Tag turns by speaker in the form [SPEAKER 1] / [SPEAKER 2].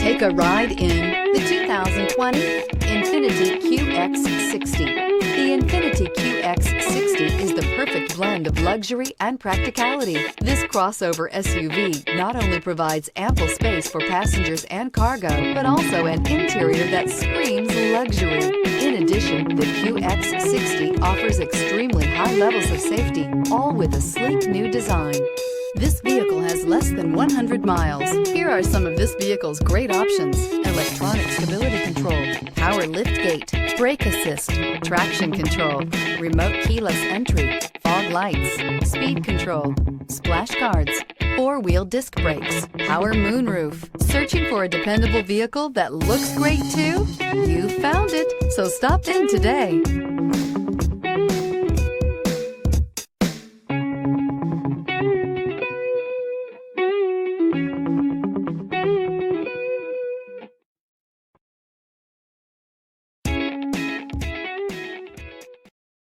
[SPEAKER 1] Take a ride in the 2020 INFINITI QX60. The INFINITI QX60 is the perfect blend of luxury and practicality. This crossover SUV not only provides ample space for passengers and cargo, but also an interior that screams luxury. In addition, the QX60 offers extremely high levels of safety, all with a sleek new design. This vehicle has less than 100 miles. Here are some of this vehicle's great options: electronic stability control, power liftgate, brake assist, traction control, remote keyless entry, fog lights, speed control, splash guards, four-wheel disc brakes, power moonroof. Searching for a dependable vehicle that looks great too? You found it, so stop in today.